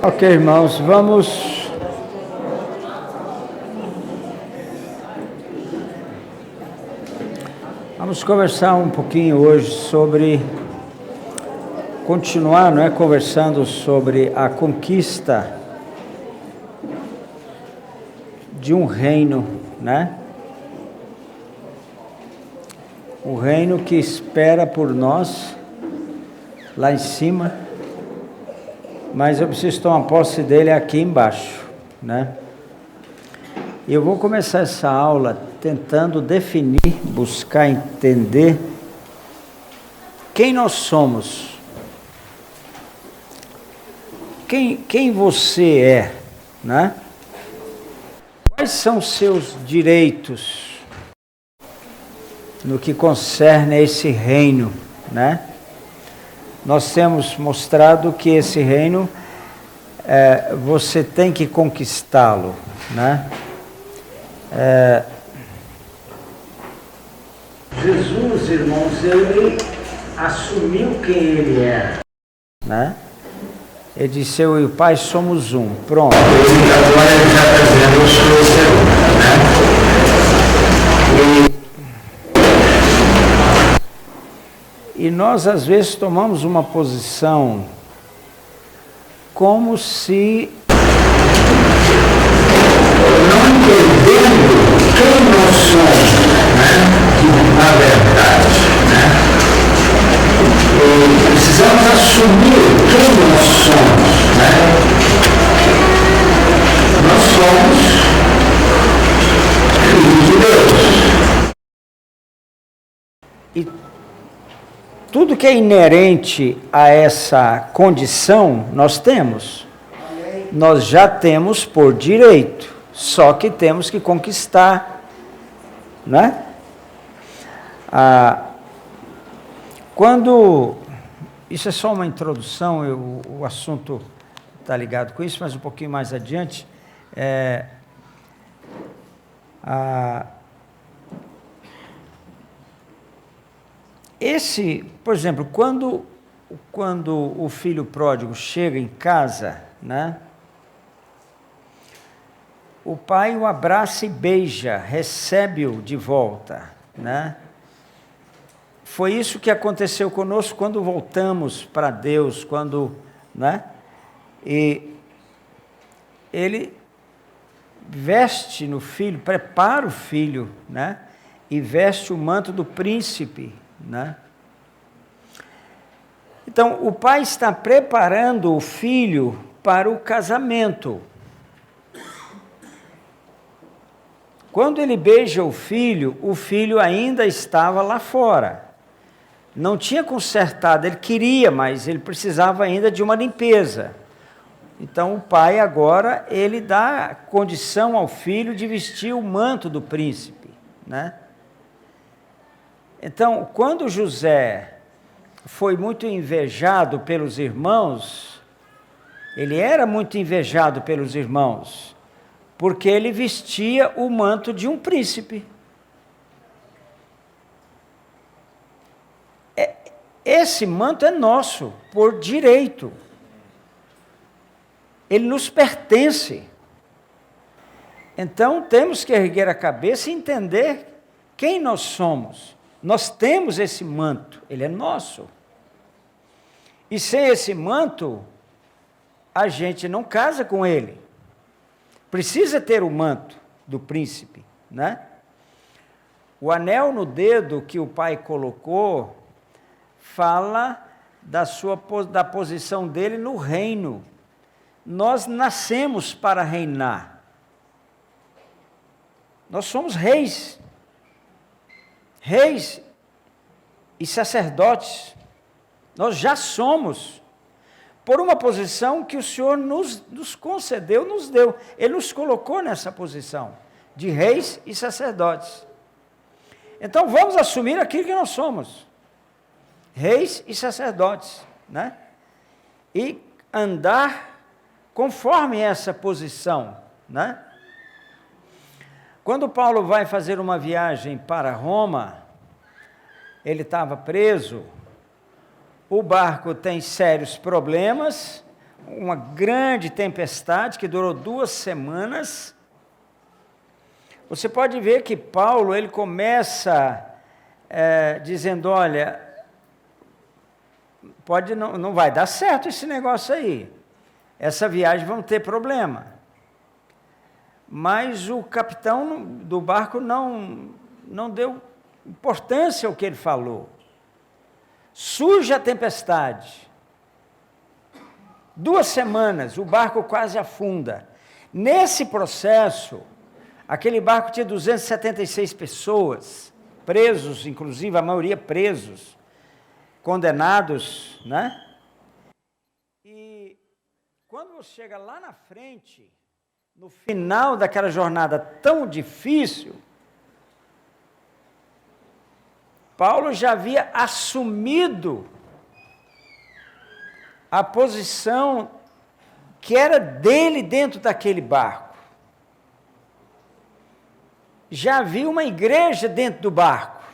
Ok, irmãos, vamos conversar um pouquinho hoje sobre, continuar, conversando sobre a conquista de um reino, O reino que espera por nós lá em cima, mas eu preciso tomar posse dele aqui embaixo, E eu vou começar essa aula tentando definir, buscar entender quem nós somos, quem você é, Quais são seus direitos no que concerne a esse reino, Nós temos mostrado que esse reino, você tem que conquistá-lo, Jesus, irmãos, ele assumiu quem ele era, Ele disse, eu e o Pai somos um, pronto. Agora ele já está dizendo, eu sou esse E nós, às vezes, tomamos uma posição como se não entendendo quem nós somos, na verdade, E precisamos assumir quem nós somos, Nós somos filhos de Deus. E tudo que é inerente a essa condição, nós temos. Nós já temos por direito, só que temos que conquistar, isso é só uma introdução, o assunto está ligado com isso, mas um pouquinho mais adiante, por exemplo, quando o filho pródigo chega em casa, o pai o abraça e beija, recebe-o de volta, Foi isso que aconteceu conosco quando voltamos para Deus, E ele veste no filho, prepara o filho, E veste o manto do príncipe, Então, o pai está preparando o filho para o casamento. Quando ele beija o filho ainda estava lá fora. Não tinha consertado, ele queria, mas ele precisava ainda de uma limpeza. Então, o pai agora, ele dá condição ao filho de vestir o manto do príncipe, Então, quando José foi muito invejado pelos irmãos, ele era muito invejado pelos irmãos, porque ele vestia o manto de um príncipe. Esse manto é nosso, por direito. Ele nos pertence. Então, temos que erguer a cabeça e entender quem nós somos. Nós temos esse manto, ele é nosso. E sem esse manto, a gente não casa com ele. Precisa ter o manto do príncipe, O anel no dedo que o pai colocou fala da posição dele no reino. Nós nascemos para reinar. Nós somos reis e sacerdotes. Nós já somos, por uma posição que o Senhor nos concedeu, nos deu. Ele nos colocou nessa posição de reis e sacerdotes. Então, vamos assumir aquilo que nós somos. Reis e sacerdotes, E andar conforme essa posição, Quando Paulo vai fazer uma viagem para Roma, ele estava preso, o barco tem sérios problemas, uma grande tempestade que durou 2 semanas. Você pode ver que Paulo, ele começa dizendo, olha, não vai dar certo esse negócio aí. Essa viagem vão ter problema. Mas o capitão do barco não deu importância ao que ele falou. Surge a tempestade. 2 semanas, o barco quase afunda. Nesse processo, aquele barco tinha 276 pessoas, presos, inclusive, a maioria presos, condenados, né? E quando você chega lá na frente, no final daquela jornada tão difícil, Paulo já havia assumido a posição que era dele dentro daquele barco. Já havia uma igreja dentro do barco.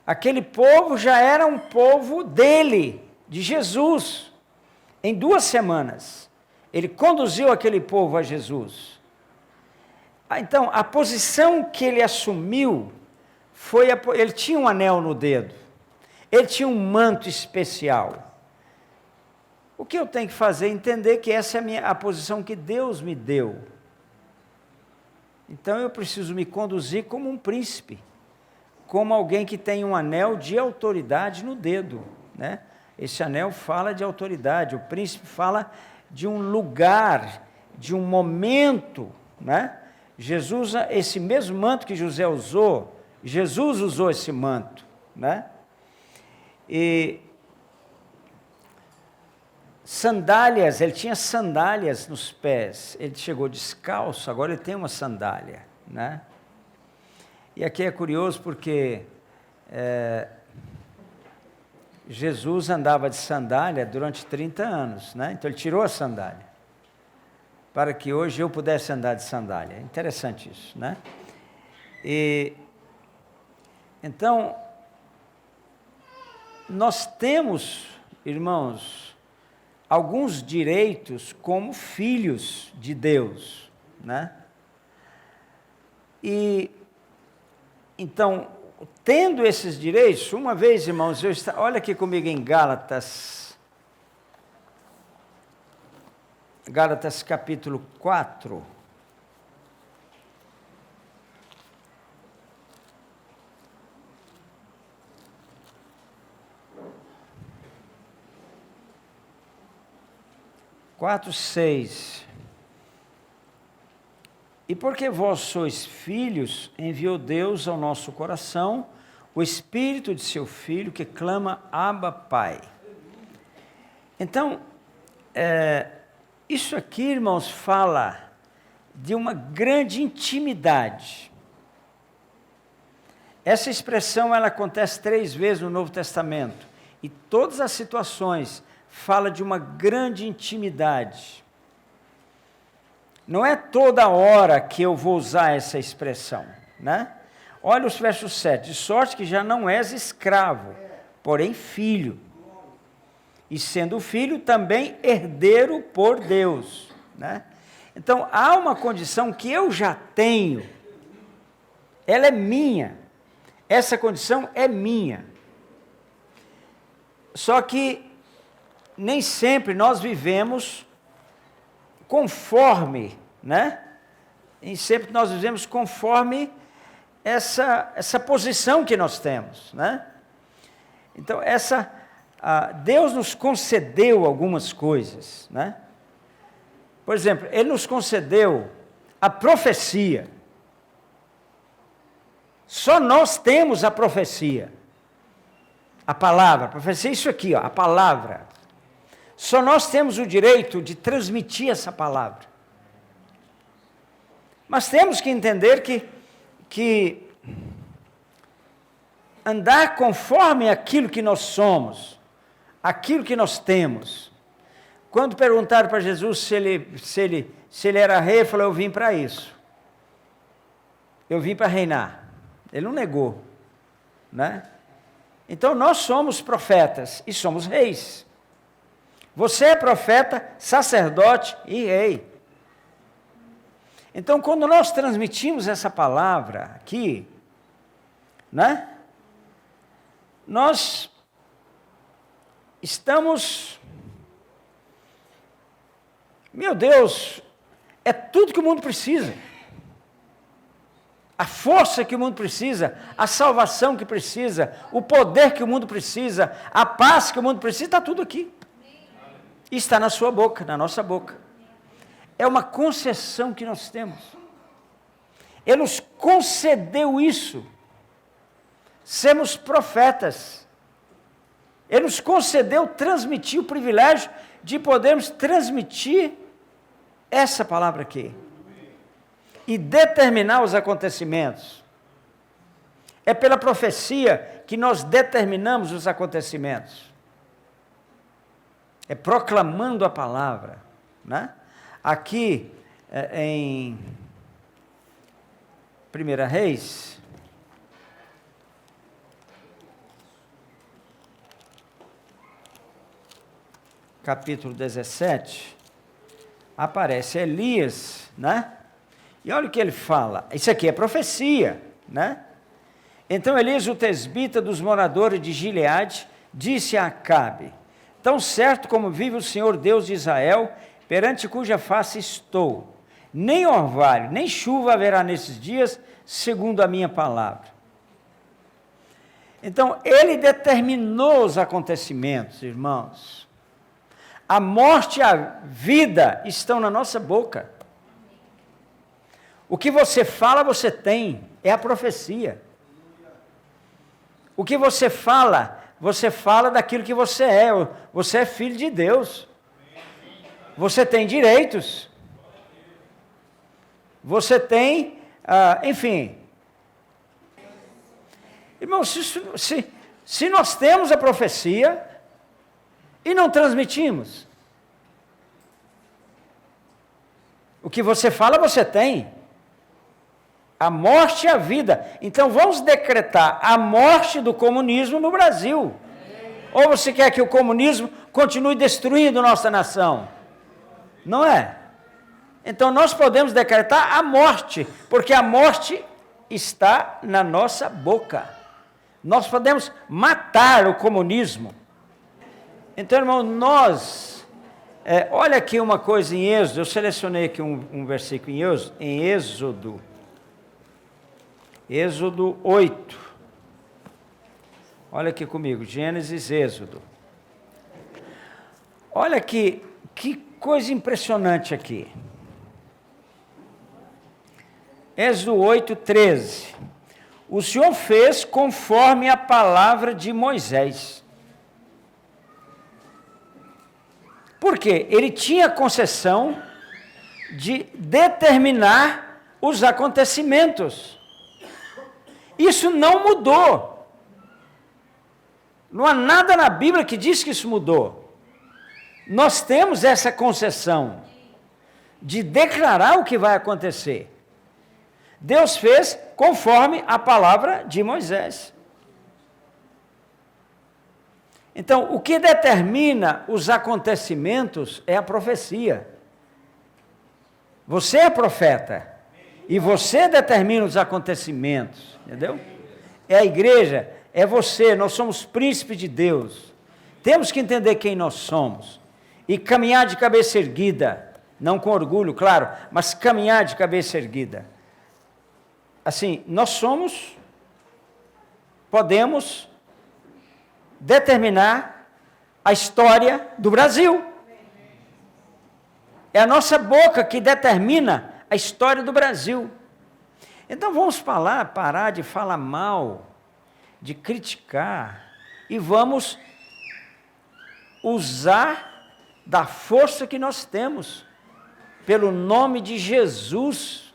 Aquele povo já era um povo dele, de Jesus. Em 2 semanas, ele conduziu aquele povo a Jesus. Então, a posição que ele assumiu foi, ele tinha um anel no dedo, ele tinha um manto especial. O que eu tenho que fazer é entender que essa é a posição que Deus me deu. Então eu preciso me conduzir como um príncipe, como alguém que tem um anel de autoridade no dedo, né? Esse anel fala de autoridade, o príncipe fala de um lugar, de um momento, né? Jesus, esse mesmo manto que José usou, Jesus usou esse manto, né? E sandálias, ele tinha sandálias nos pés, ele chegou descalço, agora ele tem uma sandália, né? E aqui é curioso porque Jesus andava de sandália durante 30 anos, né? Então ele tirou a sandália, para que hoje eu pudesse andar de sandália. É interessante isso, né? E então, nós temos, irmãos, alguns direitos como filhos de Deus, né? E, então, tendo esses direitos, uma vez, irmãos, olha aqui comigo em Gálatas capítulo 4. Quatro, 6. E porque vós sois filhos, enviou Deus ao nosso coração o Espírito de seu Filho, que clama, Abba, Pai. Então, isso aqui, irmãos, fala de uma grande intimidade. Essa expressão, ela acontece 3 vezes no Novo Testamento, e todas as situações fala de uma grande intimidade. Não é toda hora que eu vou usar essa expressão, né? Olha os versos 7. De sorte que já não és escravo, porém filho. E sendo filho, também herdeiro por Deus, né? Então, há uma condição que eu já tenho. Ela é minha. Essa condição é minha. Só que nem sempre nós vivemos conforme, né? Nem sempre nós vivemos conforme essa posição que nós temos, né? Então, Deus nos concedeu algumas coisas, né? Por exemplo, Ele nos concedeu a profecia. Só nós temos a profecia. A palavra, a profecia é isso aqui, ó, a palavra. Só nós temos o direito de transmitir essa palavra. Mas temos que entender que andar conforme aquilo que nós somos, aquilo que nós temos. Quando perguntaram para Jesus se ele era rei, ele falou, eu vim para isso. Eu vim para reinar. Ele não negou, né? Então nós somos profetas e somos reis. Você é profeta, sacerdote e rei. Então, quando nós transmitimos essa palavra aqui, né? Nós estamos, meu Deus, é tudo que o mundo precisa. A força que o mundo precisa, a salvação que precisa, o poder que o mundo precisa, a paz que o mundo precisa, está tudo aqui. E está na sua boca, na nossa boca. É uma concessão que nós temos. Ele nos concedeu isso. Sermos profetas. Ele nos concedeu transmitir o privilégio de podermos transmitir essa palavra aqui. E determinar os acontecimentos. É pela profecia que nós determinamos os acontecimentos. É proclamando a palavra, né? Aqui em 1 Reis, capítulo 17, aparece Elias, né? E olha o que ele fala, isso aqui é profecia, né? Então Elias, o tesbita dos moradores de Gileade, disse a Acabe: tão certo como vive o Senhor Deus de Israel, perante cuja face estou, nem orvalho, nem chuva haverá nesses dias, segundo a minha palavra. Então, ele determinou os acontecimentos, irmãos. A morte e a vida estão na nossa boca. O que você fala, você tem, é a profecia. O que você fala daquilo que você é filho de Deus. Você tem direitos. Você tem, enfim. Irmãos, se nós temos a profecia e não transmitimos, o que você fala, você tem. A morte e a vida. Então vamos decretar a morte do comunismo no Brasil. Ou você quer que o comunismo continue destruindo nossa nação? Não é? Então nós podemos decretar a morte, porque a morte está na nossa boca. Nós podemos matar o comunismo. Então, irmão, olha aqui uma coisa em Êxodo, eu selecionei aqui um versículo em Êxodo 8. Olha aqui comigo, Gênesis, Êxodo. Olha que coisa impressionante aqui. Êxodo 8, 13. O Senhor fez conforme a palavra de Moisés. Por quê? Ele tinha concessão de determinar os acontecimentos. Isso não mudou. Não há nada na Bíblia que diz que isso mudou. Nós temos essa concessão de declarar o que vai acontecer. Deus fez conforme a palavra de Moisés. Então, o que determina os acontecimentos é a profecia. Você é profeta. E você determina os acontecimentos. Entendeu? É a igreja, é você, nós somos príncipes de Deus. Temos que entender quem nós somos. E caminhar de cabeça erguida. Não com orgulho, claro, mas caminhar de cabeça erguida. Assim, podemos determinar a história do Brasil. É a nossa boca que determina a história do Brasil. Então vamos parar de falar mal, de criticar, e vamos usar da força que nós temos, pelo nome de Jesus.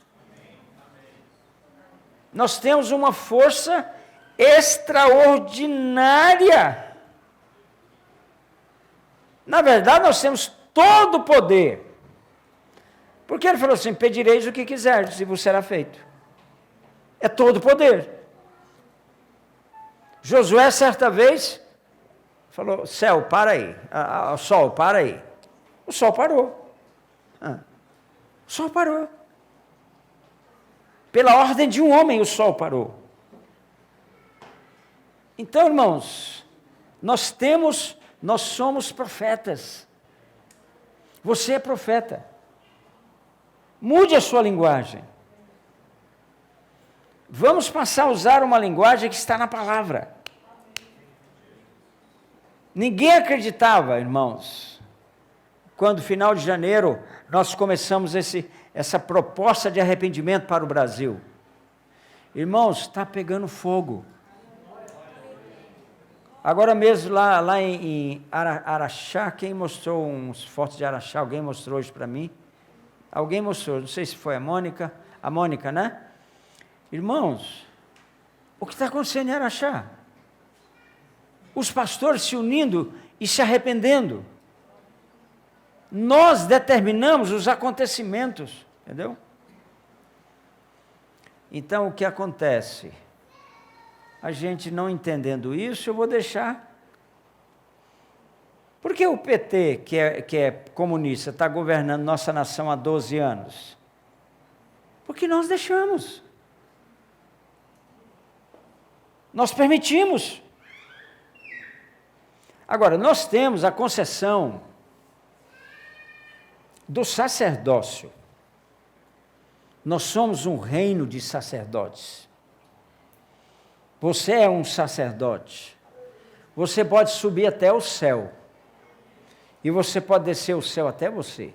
Nós temos uma força extraordinária. Na verdade, nós temos todo o poder. Porque ele falou assim: pedireis o que quiserdes e vos será feito. É todo o poder. Josué, certa vez, falou, céu, para aí. Sol, para aí. O sol parou. O sol parou. Pela ordem de um homem, o sol parou. Então, irmãos, nós somos profetas. Você é profeta. Mude a sua linguagem. Vamos passar a usar uma linguagem que está na palavra. Ninguém acreditava, irmãos, quando, final de janeiro, nós começamos essa proposta de arrependimento para o Brasil. Irmãos, está pegando fogo. Agora mesmo, lá em Araxá, quem mostrou uns fotos de Araxá? Alguém mostrou hoje para mim? Alguém mostrou, não sei se foi a Mônica, né? Irmãos, o que está acontecendo em Araxá? Os pastores se unindo e se arrependendo. Nós determinamos os acontecimentos, entendeu? Então, o que acontece? A gente não entendendo isso, eu vou deixar. Por que o PT, que é comunista, está governando nossa nação há 12 anos? Porque nós deixamos. Nós permitimos. Agora, nós temos a concessão do sacerdócio. Nós somos um reino de sacerdotes. Você é um sacerdote. Você pode subir até o céu. E você pode descer o céu até você.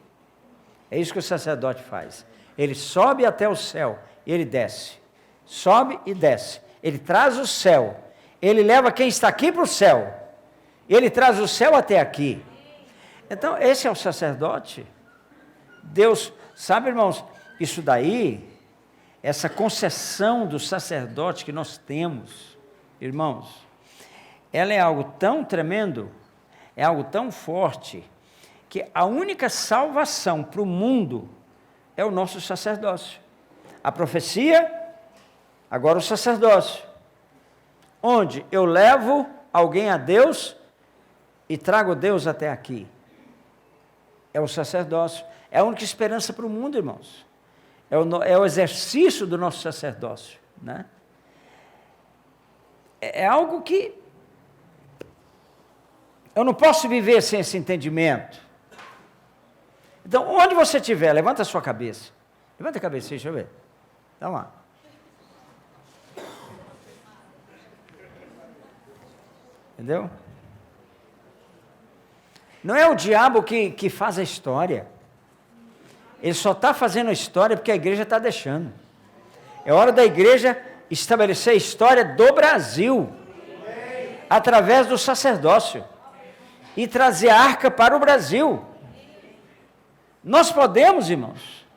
É isso que o sacerdote faz. Ele sobe até o céu e ele desce. Sobe e desce. Ele traz o céu. Ele leva quem está aqui para o céu. Ele traz o céu até aqui. Então, esse é o sacerdote. Deus, sabe, irmãos, isso daí, essa concessão do sacerdote que nós temos, irmãos, ela é algo tão tremendo, é algo tão forte, que a única salvação para o mundo é o nosso sacerdócio. A profecia, agora o sacerdócio. Onde eu levo alguém a Deus e trago Deus até aqui. É o sacerdócio. É a única esperança para o mundo, irmãos. É o exercício do nosso sacerdócio, né? É algo que eu não posso viver sem esse entendimento. Então, onde você estiver, levanta a sua cabeça. Levanta a cabeça, deixa eu ver. Então lá. Entendeu? Não é o diabo que faz a história. Ele só está fazendo a história porque a igreja está deixando. É hora da igreja estabelecer a história do Brasil, através do sacerdócio, e trazer a arca para o Brasil. Nós podemos, irmãos.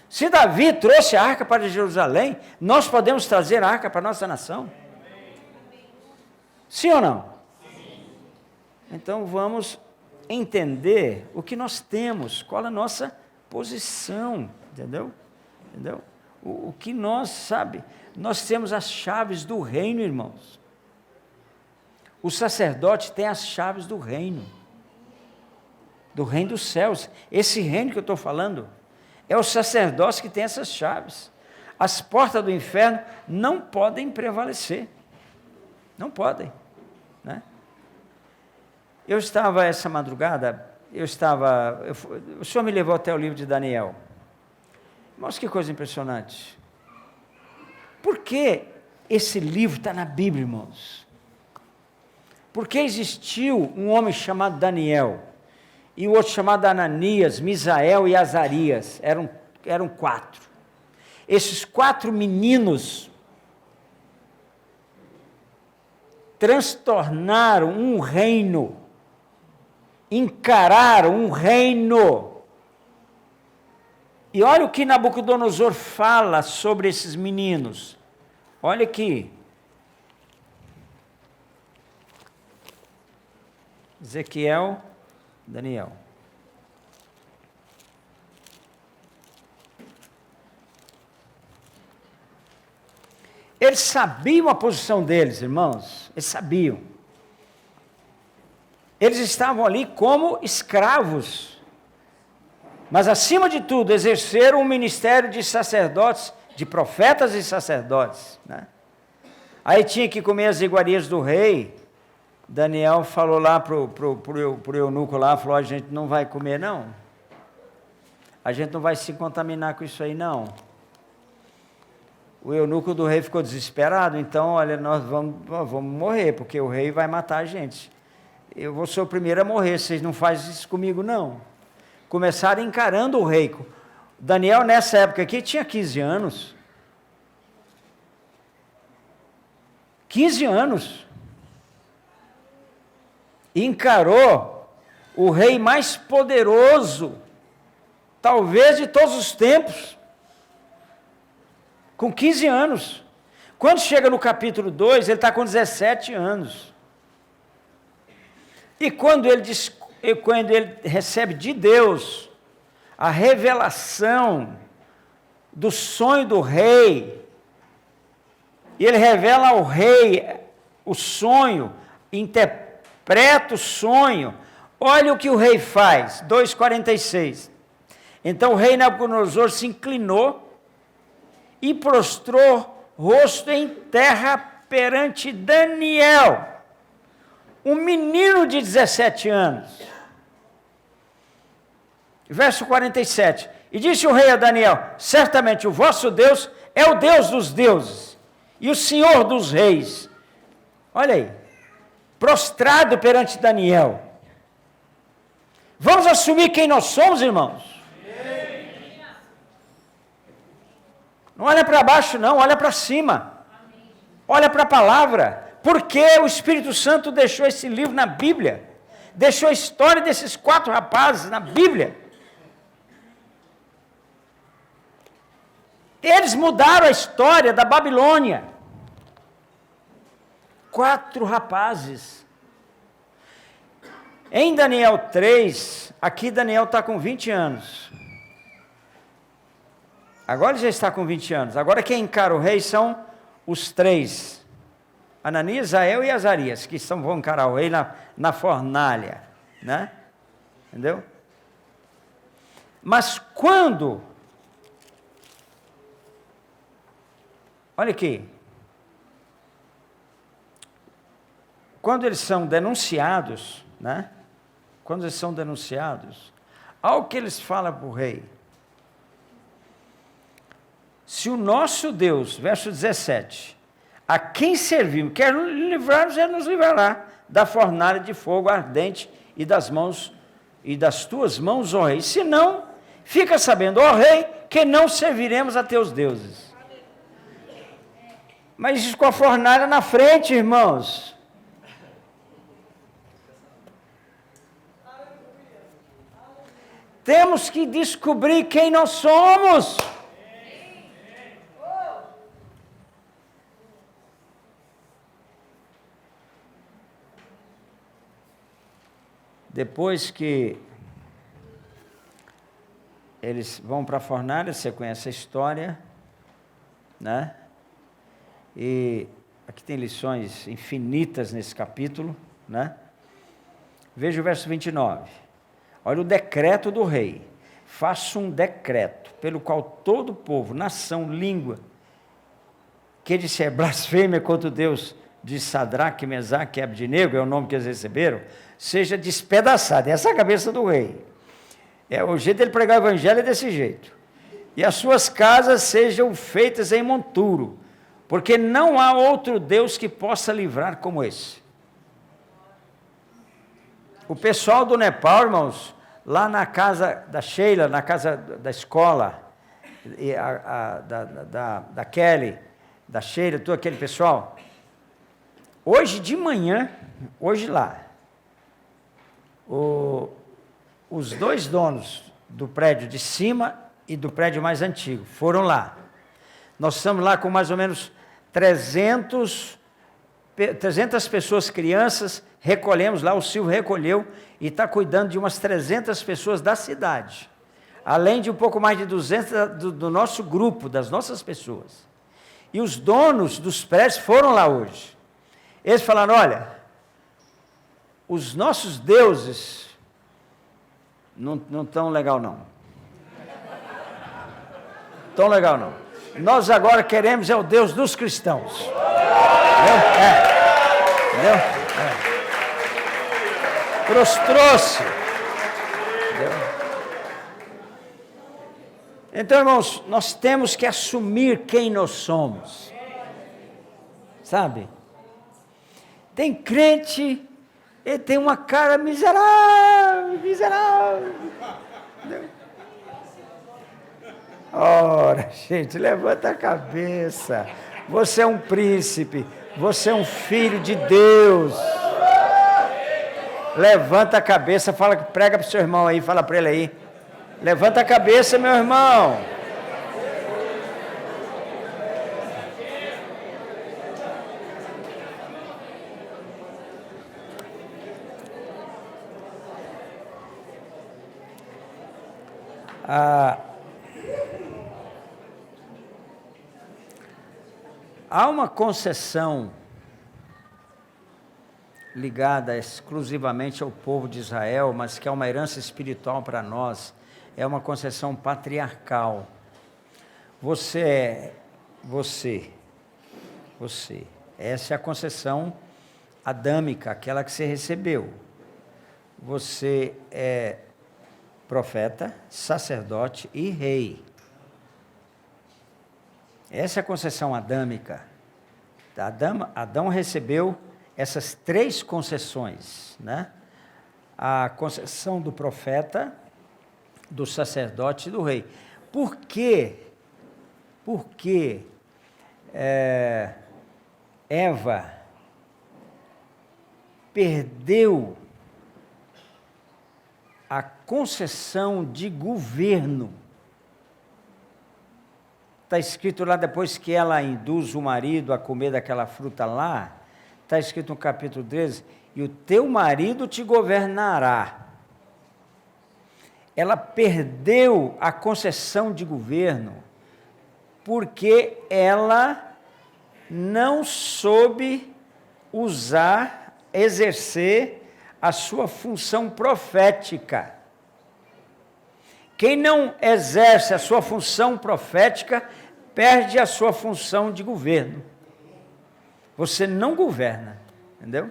Se Davi trouxe a arca para Jerusalém, nós podemos trazer a arca para a nossa nação. Sim ou não? Então vamos entender o que nós temos, qual a nossa posição, entendeu? Entendeu? O que nós, sabe, nós temos as chaves do reino, irmãos. O sacerdote tem as chaves do reino dos céus. Esse reino que eu estou falando, é o sacerdócio que tem essas chaves. As portas do inferno não podem prevalecer. Não podem, né? Eu estava essa madrugada, o Senhor me levou até o livro de Daniel. Mas que coisa impressionante. Por que esse livro está na Bíblia, irmãos? Porque existiu um homem chamado Daniel, e o outro chamado Ananias, Misael e Azarias, eram 4. Esses 4 meninos transtornaram um reino, encararam um reino. E olha o que Nabucodonosor fala sobre esses meninos. Olha aqui. Ezequiel, Daniel. Eles sabiam a posição deles, irmãos. Eles sabiam. Eles estavam ali como escravos, mas acima de tudo exerceram um ministério de sacerdotes, de profetas e sacerdotes, né? Aí tinha que comer as iguarias do rei. Daniel falou lá pro eunuco lá, falou, a gente não vai comer não, a gente não vai se contaminar com isso aí não. O eunuco do rei ficou desesperado, então, olha, nós vamos morrer, porque o rei vai matar a gente. Eu vou ser o primeiro a morrer, vocês não fazem isso comigo não. Começaram encarando o rei. Daniel, nessa época aqui, tinha 15 anos. 15 anos. E encarou o rei mais poderoso, talvez de todos os tempos, com 15 anos. Quando chega no capítulo 2, ele está com 17 anos. E quando ele recebe de Deus a revelação do sonho do rei, e ele revela ao rei o sonho, interpreta o sonho, olha o que o rei faz, 2,46. Então o rei Nabucodonosor se inclinou e prostrou rosto em terra perante Daniel, um menino de 17 anos. Verso 47. E disse o rei a Daniel, certamente o vosso Deus é o Deus dos deuses e o Senhor dos reis. Olha aí, prostrado perante Daniel. Vamos assumir quem nós somos, irmãos? Não olha para baixo não, olha para cima. Olha para a palavra. Porque o Espírito Santo deixou esse livro na Bíblia. Deixou a história desses 4 rapazes na Bíblia. Eles mudaram a história da Babilônia. 4 rapazes. Em Daniel 3, aqui Daniel está com 20 anos. Agora ele já está com 20 anos. Agora quem encara o rei são os 3. Ananias, Azael e Azarias, que vão encarar o rei na fornalha, né? Entendeu? Mas quando, olha aqui, quando eles são denunciados, né? Quando eles são denunciados, ao que eles falam para o rei, se o nosso Deus, verso 17, a quem servimos, quer livrar-nos, ele nos livrará da fornalha de fogo ardente e das tuas mãos, ó rei. Se não, fica sabendo, ó rei, que não serviremos a teus deuses. Mas isso com a fornalha na frente, irmãos. Temos que descobrir quem nós somos. Depois que eles vão para a fornalha, você conhece a história, né? E aqui tem lições infinitas nesse capítulo, né? Veja o verso 29. Olha o decreto do rei. Faço um decreto, pelo qual todo povo, nação, língua, que disser blasfêmia contra Deus de Sadraque, Mesaque e Abdenego, é o nome que eles receberam, seja despedaçado. Essa é a cabeça do rei. O jeito dele pregar o evangelho é desse jeito. E as suas casas sejam feitas em monturo, porque não há outro Deus que possa livrar como esse. O pessoal do Nepal, irmãos, lá na casa da Sheila, na casa da escola, e da Kelly, da Sheila, todo aquele pessoal, hoje de manhã, hoje lá, os 2 donos do prédio de cima e do prédio mais antigo foram lá. Nós estamos lá com mais ou menos 300 pessoas, crianças, recolhemos lá, o Silvio recolheu e está cuidando de umas 300 pessoas da cidade, além de um pouco mais de 200 do nosso grupo, das nossas pessoas. E os donos dos prédios foram lá hoje. Eles falaram, olha, os nossos deuses não estão legal não. Tão legal não. Nós agora queremos é o Deus dos cristãos. Entendeu? Entendeu? Prostrou-se. Então, irmãos, nós temos que assumir quem nós somos. Sabe? Tem crente, ele tem uma cara miserável, miserável. Entendeu? Ora, gente, levanta a cabeça. Você é um príncipe, você é um filho de Deus. Levanta a cabeça, prega para o seu irmão aí, fala para ele aí. Levanta a cabeça, meu irmão. Há uma concessão ligada exclusivamente ao povo de Israel, mas que é uma herança espiritual para nós, é uma concessão patriarcal. Você. Essa é a concessão adâmica, aquela que você recebeu. Você é profeta, sacerdote e rei. Essa é a concessão adâmica. Adão recebeu essas 3 concessões, né? A concessão do profeta, do sacerdote e do rei. Por quê? Porque Eva perdeu a concessão de governo. Está escrito lá, depois que ela induz o marido a comer daquela fruta lá, está escrito no capítulo 13, e o teu marido te governará. Ela perdeu a concessão de governo, porque ela não soube exercer a sua função profética. Quem não exerce a sua função profética, perde a sua função de governo. Você não governa, entendeu?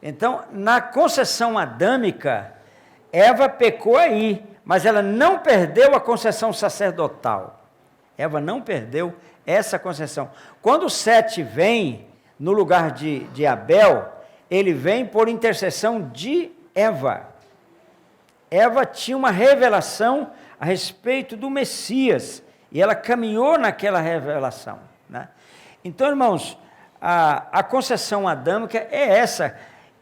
Então, na concessão adâmica, Eva pecou aí, mas ela não perdeu a concessão sacerdotal. Eva não perdeu essa concessão. Quando Sete vem no lugar de Abel, ele vem por intercessão de Eva. Eva tinha uma revelação a respeito do Messias, e ela caminhou naquela revelação, né? Então, irmãos, a concessão adâmica é essa.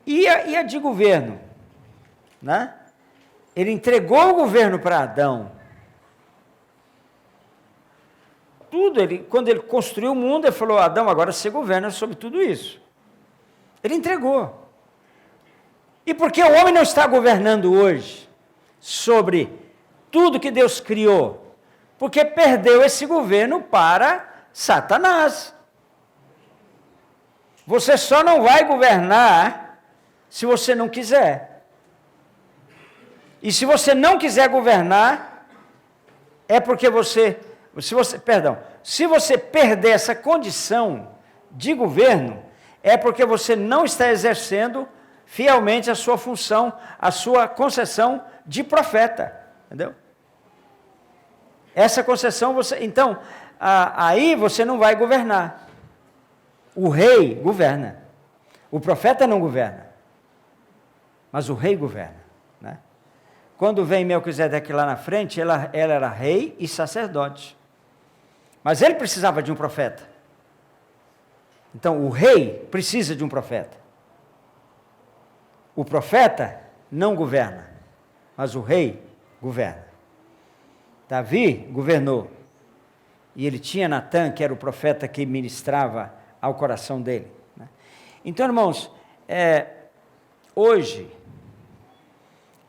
E a de governo, né? Ele entregou o governo para Adão. Quando ele construiu o mundo, ele falou: Adão, agora você governa sobre tudo isso. Ele entregou. E por que o homem não está governando hoje sobre tudo que Deus criou? Porque perdeu esse governo para Satanás. Você só não vai governar se você não quiser. E se você não quiser governar, é porque se você perder essa condição de governo, é porque você não está exercendo fielmente a sua função, a sua concessão de profeta, entendeu? Essa concessão então, aí você não vai governar. O rei governa, o profeta não governa, mas o rei governa, né? Quando vem Melquisedeque lá na frente, ela era rei e sacerdote, mas ele precisava de um profeta. Então o rei precisa de um profeta. O profeta não governa, mas o rei governa. Davi governou, e ele tinha Natã, que era o profeta que ministrava ao coração dele, né? Então, irmãos, hoje,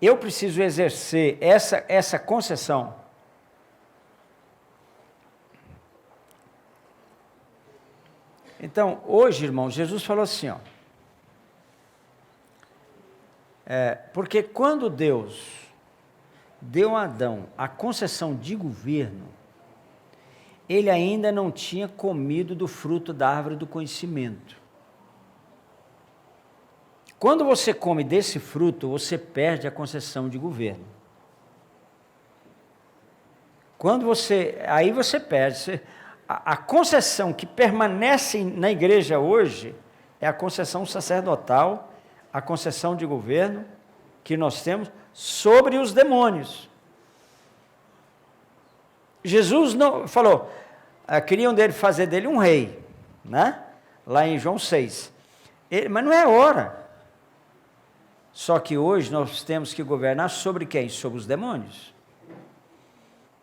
eu preciso exercer essa concessão. Então, hoje, irmãos, Jesus falou assim, ó: Porque quando Deus deu a Adão a concessão de governo, ele ainda não tinha comido do fruto da árvore do conhecimento. Quando você come desse fruto, você perde a concessão de governo. Aí você perde. A concessão que permanece na igreja hoje é a concessão sacerdotal, a concessão de governo que nós temos sobre os demônios. Jesus não falou, queriam fazer dele um rei, né? Lá em João 6. Mas não é hora. Só que hoje nós temos que governar sobre quem? Sobre os demônios.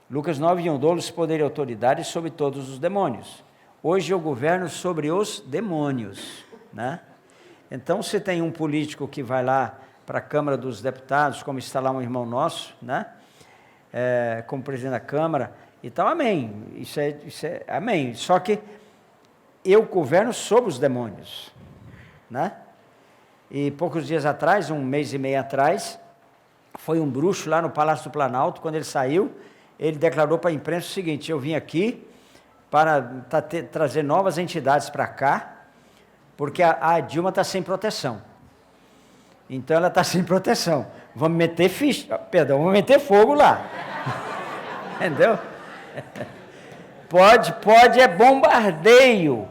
Lucas 9:1, dou-lhes poder e autoridade sobre todos os demônios. Hoje eu governo sobre os demônios, né? Então, se tem um político que vai lá para a Câmara dos Deputados, como está lá um irmão nosso, né? Como presidente da Câmara, e tal, amém. Isso é amém. Só que eu governo sobre os demônios, né? E poucos dias atrás, um mês e meio atrás, foi um bruxo lá no Palácio do Planalto. Quando ele saiu, ele declarou para a imprensa o seguinte: eu vim aqui para trazer novas entidades para cá, porque a Dilma está sem proteção. Então ela está sem proteção. Vamos meter vamos meter fogo lá. Entendeu? Pode é bombardeio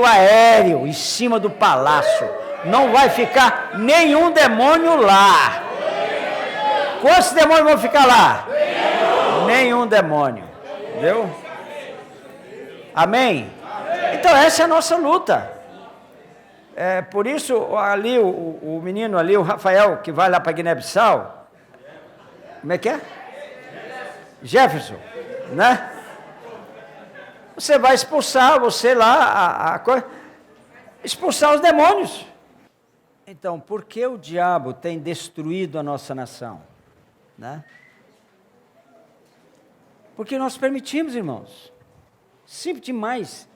aéreo em cima do palácio. Não vai ficar nenhum demônio lá. Quantos demônios vão ficar lá? Nenhum demônio. Entendeu? Amém? Então essa é a nossa luta. Por isso, ali, o menino ali, o Rafael, que vai lá para Guiné-Bissau, como é que é? Jefferson, né? Você vai expulsar, expulsar os demônios. Então, por que o diabo tem destruído a nossa nação? Né? Porque nós permitimos, irmãos. Simples demais.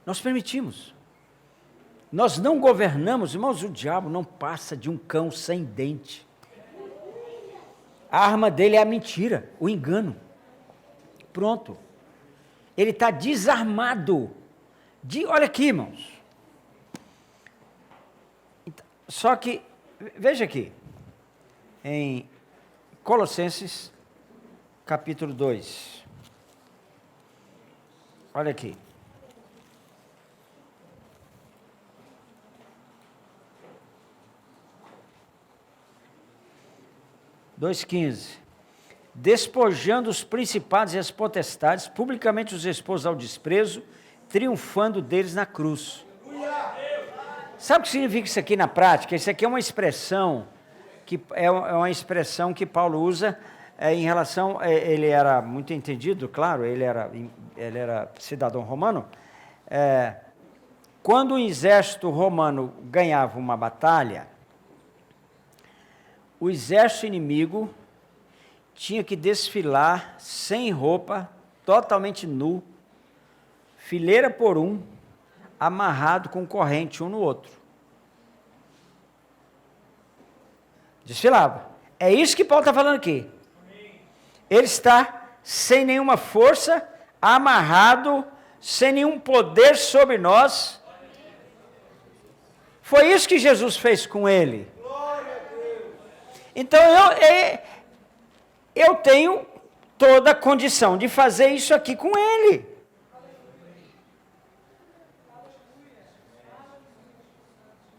Nós permitimos. Nós não governamos, irmãos, o diabo não passa de um cão sem dente. A arma dele é a mentira, o engano. Pronto. Ele está desarmado. Olha aqui, irmãos. Só que, veja aqui, em Colossenses, capítulo 2. Olha aqui. (2:15) Despojando os principados e as potestades, publicamente os expôs ao desprezo, triunfando deles na cruz. Sabe o que significa isso aqui na prática? Isso aqui é uma expressão que Paulo usa em relação. Ele era muito entendido, claro, ele era cidadão romano. Quando o exército romano ganhava uma batalha, o exército inimigo tinha que desfilar sem roupa, totalmente nu, fileira por um, amarrado com corrente um no outro. Desfilava. É isso que Paulo está falando aqui. Ele está sem nenhuma força, amarrado, sem nenhum poder sobre nós. Foi isso que Jesus fez com ele. Então eu tenho toda a condição de fazer isso aqui com ele.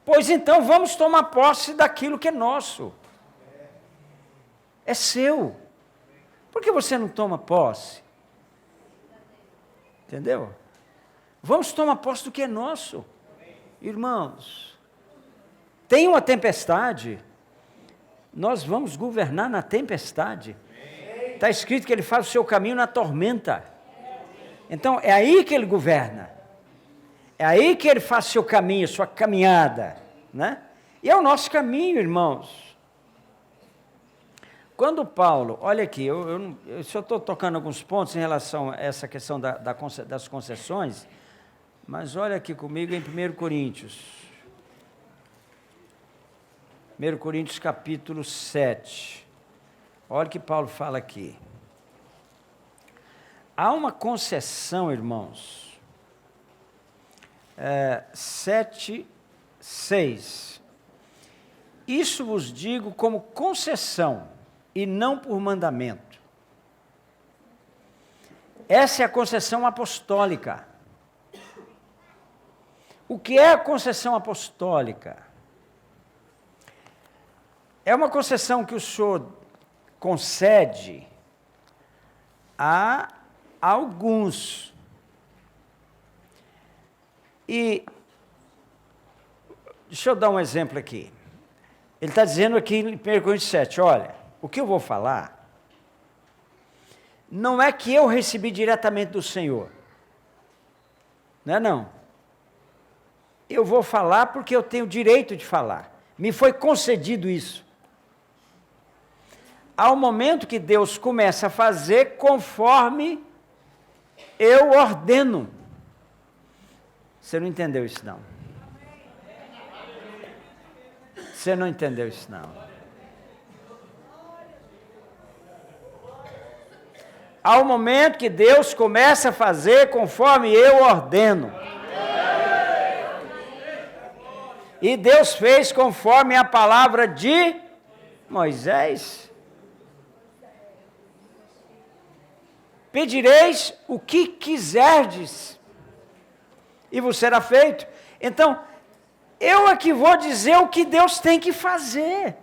Pois então vamos tomar posse daquilo que é nosso. É seu. Por que você não toma posse? Entendeu? Vamos tomar posse do que é nosso. Irmãos, tem uma tempestade, nós vamos governar na tempestade. Está escrito que ele faz o seu caminho na tormenta. Então, é aí que ele governa. É aí que ele faz o seu caminho, sua caminhada, né? E é o nosso caminho, irmãos. Quando Paulo, olha aqui, eu só estou tocando alguns pontos em relação a essa questão das concessões, Mas olha aqui comigo em 1 Coríntios. 1 Coríntios capítulo 7. Olha o que Paulo fala aqui. Há uma concessão, irmãos. 7, 6. Isso vos digo como concessão, e não por mandamento. Essa é a concessão apostólica. O que é a concessão apostólica? É uma concessão que o Senhor concede a alguns. E deixa eu dar um exemplo aqui. Ele está dizendo aqui em 1 Coríntios 7, olha, o que eu vou falar não é que eu recebi diretamente do Senhor. Não é não. Eu vou falar porque eu tenho direito de falar. Me foi concedido isso. Há um momento que Deus começa a fazer conforme eu ordeno. Você não entendeu isso não? Você não entendeu isso não? Há um momento que Deus começa a fazer conforme eu ordeno. E Deus fez conforme a palavra de Moisés. Pedireis o que quiserdes, e vos será feito. Então, eu é que vou dizer o que Deus tem que fazer.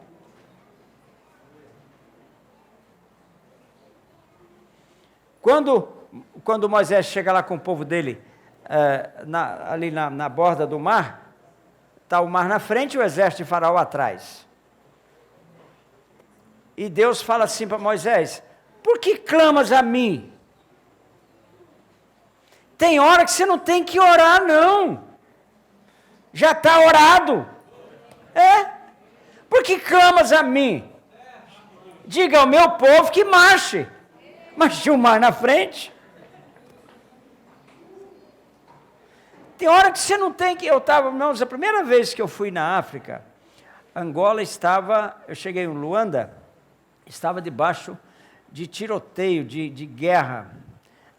Quando Moisés chega lá com o povo dele, ali na borda do mar, está o mar na frente e o exército de Faraó atrás. E Deus fala assim para Moisés, por que clamas a mim? Tem hora que você não tem que orar não. Já está orado. Por que clamas a mim? Diga ao meu povo que marche. Mas tinha o mar na frente. Tem hora que você não tem que... irmãos, a primeira vez que eu fui na África, Angola eu cheguei em Luanda, estava debaixo de tiroteio, de guerra.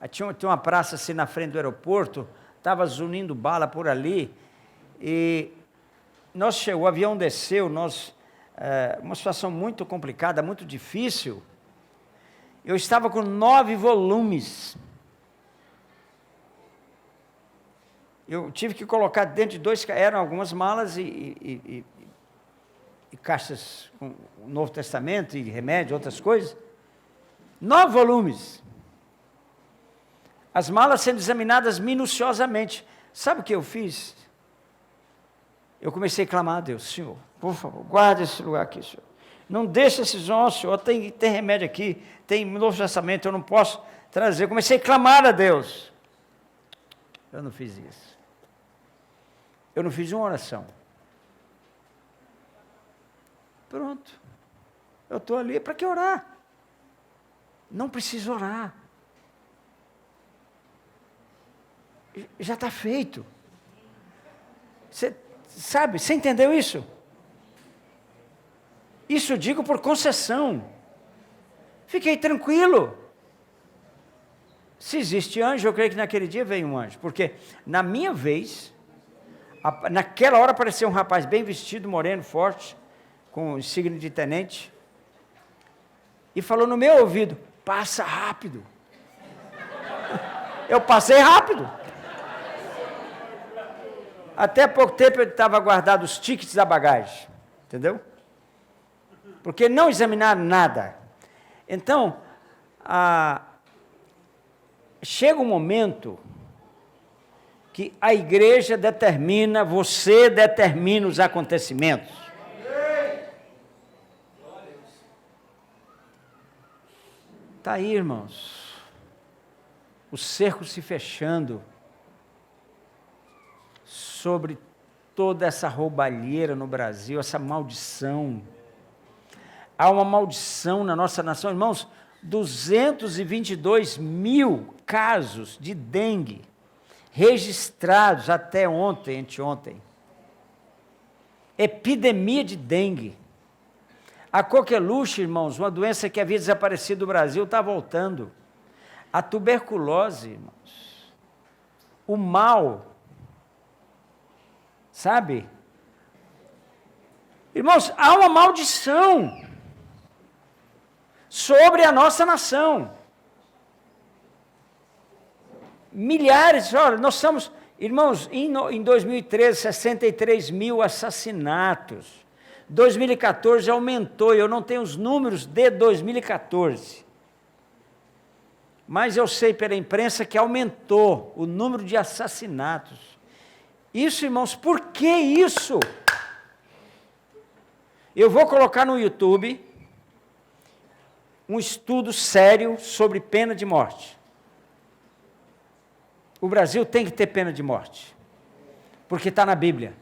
Tinha uma praça assim na frente do aeroporto, estava zunindo bala por ali, e o avião desceu, uma situação muito complicada, muito difícil. Eu estava com 9 volumes. Eu tive que colocar dentro de eram algumas malas e caixas com o Novo Testamento e remédio, outras coisas. 9 volumes. As malas sendo examinadas minuciosamente. Sabe o que eu fiz? Eu comecei a clamar a Deus, Senhor, por favor, guarda esse lugar aqui, Senhor. Não deixa esses homens, Senhor, tem remédio aqui, tem Novo Testamento, eu não posso trazer. Eu comecei a clamar a Deus. Eu não fiz isso. Eu não fiz uma oração. Pronto. Eu estou ali, para que orar? Não preciso orar. Já está feito. Você sabe, você entendeu isso? Isso eu digo por concessão. Fiquei tranquilo. Se existe anjo, eu creio que naquele dia veio um anjo. Porque na minha vez, naquela hora apareceu um rapaz bem vestido, moreno, forte, com signo de tenente, e falou no meu ouvido, passa rápido. Eu passei rápido. Até pouco tempo eu estava guardado os tickets da bagagem. Entendeu? Porque não examinaram nada. Então, chega um momento que a igreja determina, você determina os acontecimentos. Está aí, irmãos. O cerco se fechando sobre toda essa roubalheira no Brasil, essa maldição. Há uma maldição na nossa nação, irmãos, 222 mil casos de dengue. registrados até ontem, anteontem. Epidemia de dengue. A coqueluche, irmãos, uma doença que havia desaparecido do Brasil, está voltando. A tuberculose, irmãos. O mal. Sabe? Irmãos, há uma maldição sobre a nossa nação. Milhares, olha, nós estamos, irmãos, em 2013, 63 mil assassinatos. 2014 aumentou, eu não tenho os números de 2014. Mas eu sei pela imprensa que aumentou o número de assassinatos. Isso, irmãos, por que isso? Eu vou colocar no YouTube um estudo sério sobre pena de morte. O Brasil tem que ter pena de morte, porque está na Bíblia,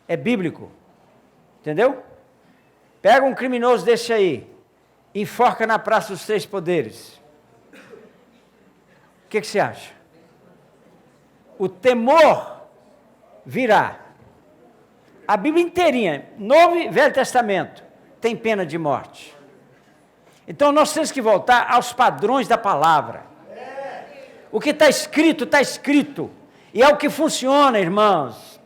é bíblico, entendeu? Pega um criminoso desse aí, enforca na Praça dos Três Poderes. O que você acha? O temor virá. A Bíblia inteirinha, Novo e Velho Testamento, tem pena de morte. Então nós temos que voltar aos padrões da palavra. O que está escrito, e é o que funciona, irmãos.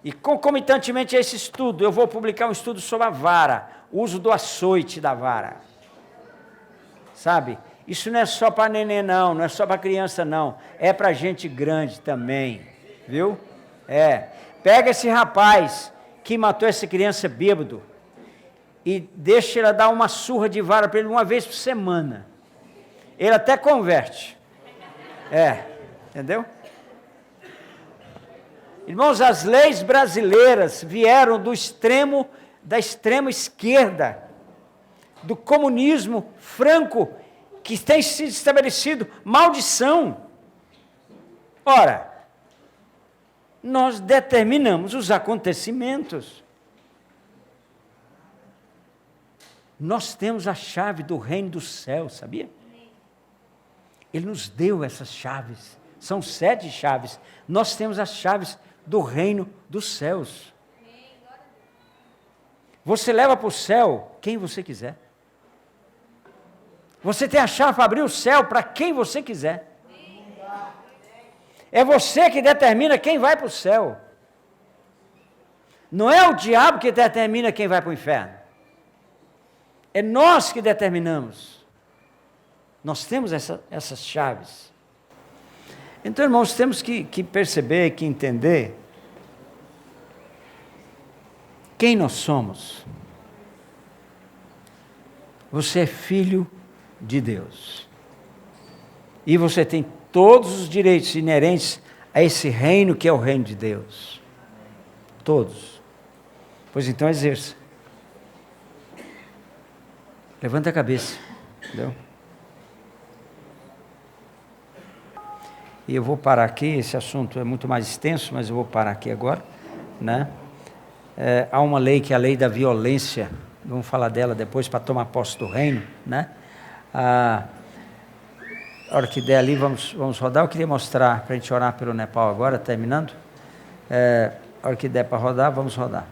E concomitantemente a esse estudo, eu vou publicar um estudo sobre a vara, o uso do açoite da vara. Sabe? Isso não é só para neném não, não é só para criança não, é para gente grande também, viu? Pega esse rapaz que matou essa criança bêbado e deixa ele dar uma surra de vara para ele uma vez por semana. Ele até converte. Entendeu? Irmãos, as leis brasileiras vieram da extrema esquerda, do comunismo franco, que tem sido estabelecido, maldição. Ora, nós determinamos os acontecimentos. Nós temos a chave do reino do céu, sabia? Ele nos deu essas chaves, são 7 chaves. Nós temos as chaves do reino dos céus. Você leva para o céu quem você quiser. Você tem a chave para abrir o céu para quem você quiser. É você que determina quem vai para o céu. Não é o diabo que determina quem vai para o inferno. É nós que determinamos. Nós temos essas chaves. Então, irmãos, temos que perceber, que entender quem nós somos. Você é filho de Deus. E você tem todos os direitos inerentes a esse reino que é o reino de Deus. Todos. Pois então exerça. Levanta a cabeça. Entendeu? E eu vou parar aqui, esse assunto é muito mais extenso, mas eu vou parar aqui agora, né? Há uma lei que é a lei da violência, vamos falar dela depois para tomar posse do reino, né? A hora que der ali, vamos rodar. Eu queria mostrar, para a gente orar pelo Nepal agora, terminando. A hora que der para rodar, vamos rodar.